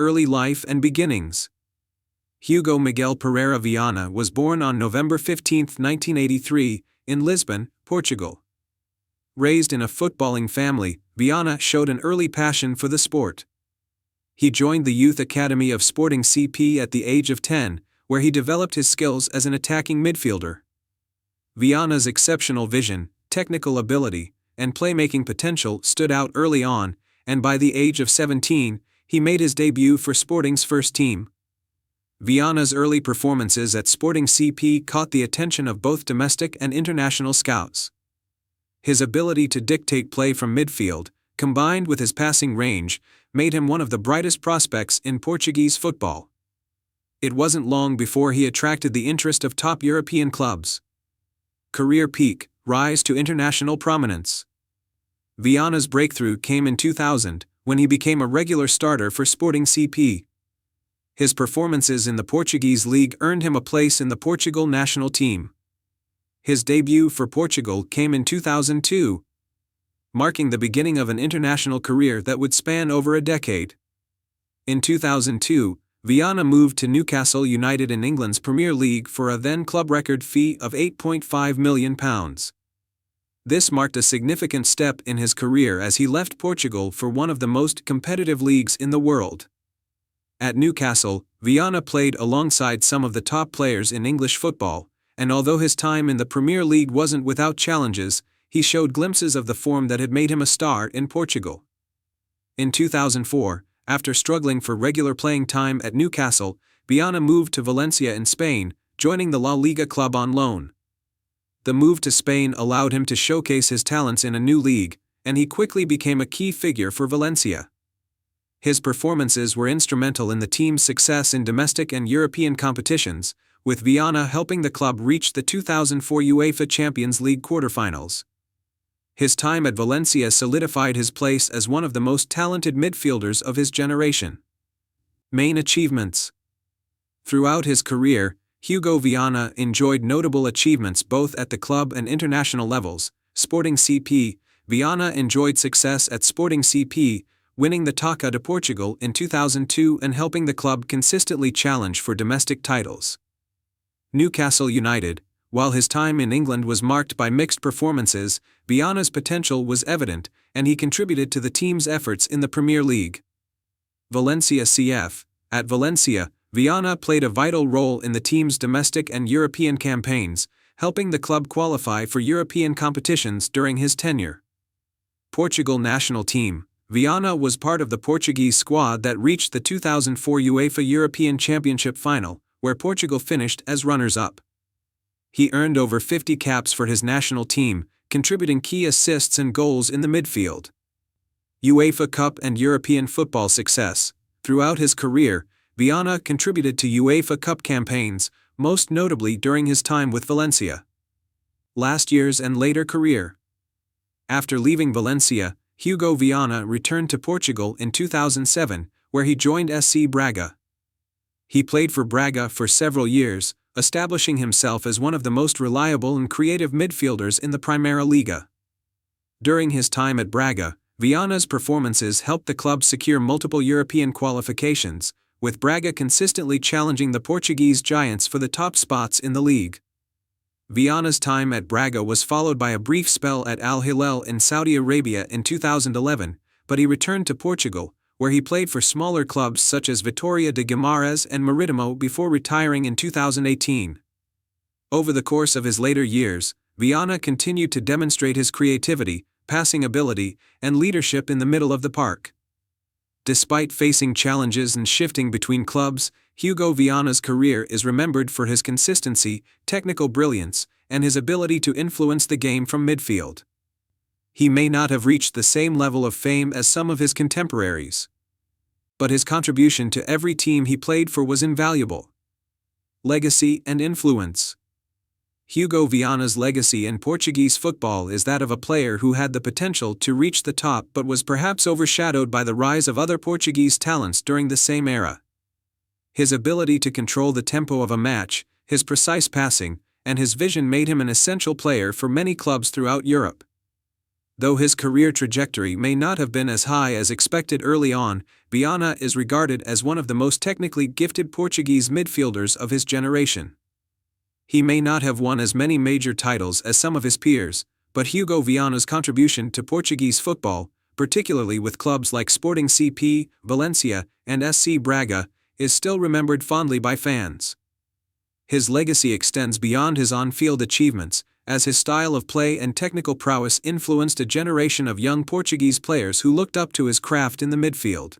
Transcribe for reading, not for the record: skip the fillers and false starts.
early life and beginnings. Hugo Miguel Pereira Viana was born on November 15, 1983, in Lisbon, Portugal. Raised in a footballing family, Viana showed an early passion for the sport. He joined the youth academy of Sporting CP at the age of 10, where he developed his skills as an attacking midfielder. Viana's exceptional vision, technical ability, and playmaking potential stood out early on, and by the age of 17, he made his debut for Sporting's first team. Viana's early performances at Sporting CP caught the attention of both domestic and international scouts. His ability to dictate play from midfield, combined with his passing range, made him one of the brightest prospects in Portuguese football. It wasn't long before he attracted the interest of top European clubs. Career peak, rise to international prominence. Viana's breakthrough came in 2000, when he became a regular starter for Sporting CP. His performances in the Portuguese league earned him a place in the Portugal national team. His debut for Portugal came in 2002, marking the beginning of an international career that would span over a decade. In 2002, Viana moved to Newcastle United in England's Premier League for a then club record fee of £8.5 million. This marked a significant step in his career as he left Portugal for one of the most competitive leagues in the world. At Newcastle, Viana played alongside some of the top players in English football, and although his time in the Premier League wasn't without challenges, he showed glimpses of the form that had made him a star in Portugal. In 2004, after struggling for regular playing time at Newcastle, Viana moved to Valencia in Spain, joining the La Liga club on loan. The move to Spain allowed him to showcase his talents in a new league, and he quickly became a key figure for Valencia. His performances were instrumental in the team's success in domestic and European competitions, with Viana helping the club reach the 2004 UEFA Champions League quarterfinals. His time at Valencia solidified his place as one of the most talented midfielders of his generation. Main achievements. Throughout his career, Hugo Viana enjoyed notable achievements both at the club and international levels. Sporting CP. Viana enjoyed success at Sporting CP, winning the Taça de Portugal in 2002 and helping the club consistently challenge for domestic titles. Newcastle United. While his time in England was marked by mixed performances, Viana's potential was evident, and he contributed to the team's efforts in the Premier League. Valencia CF. At Valencia, Viana played a vital role in the team's domestic and European campaigns, helping the club qualify for European competitions during his tenure. Portugal national team. Viana was part of the Portuguese squad that reached the 2004 UEFA European Championship final, where Portugal finished as runners-up. He earned over 50 caps for his national team, contributing key assists and goals in the midfield. UEFA Cup and European football success. Throughout his career, Viana contributed to UEFA Cup campaigns, most notably during his time with Valencia. Last year's and later career. After leaving Valencia, Hugo Viana returned to Portugal in 2007, where he joined SC Braga. He played for Braga for several years, establishing himself as one of the most reliable and creative midfielders in the Primeira Liga. During his time at Braga, Viana's performances helped the club secure multiple European qualifications, with Braga consistently challenging the Portuguese giants for the top spots in the league. Viana's time at Braga was followed by a brief spell at Al Hilal in Saudi Arabia in 2011, but he returned to Portugal, where he played for smaller clubs such as Vitória de Guimarães and Marítimo before retiring in 2018. Over the course of his later years, Viana continued to demonstrate his creativity, passing ability, and leadership in the middle of the park. Despite facing challenges and shifting between clubs, Hugo Viana's career is remembered for his consistency, technical brilliance, and his ability to influence the game from midfield. He may not have reached the same level of fame as some of his contemporaries, but his contribution to every team he played for was invaluable. Legacy and influence. Hugo Viana's legacy in Portuguese football is that of a player who had the potential to reach the top but was perhaps overshadowed by the rise of other Portuguese talents during the same era. His ability to control the tempo of a match, his precise passing, and his vision made him an essential player for many clubs throughout Europe. Though his career trajectory may not have been as high as expected early on, Viana is regarded as one of the most technically gifted Portuguese midfielders of his generation. He may not have won as many major titles as some of his peers, but Hugo Viana's contribution to Portuguese football, particularly with clubs like Sporting CP, Valencia, and SC Braga, is still remembered fondly by fans. His legacy extends beyond his on-field achievements, as his style of play and technical prowess influenced a generation of young Portuguese players who looked up to his craft in the midfield.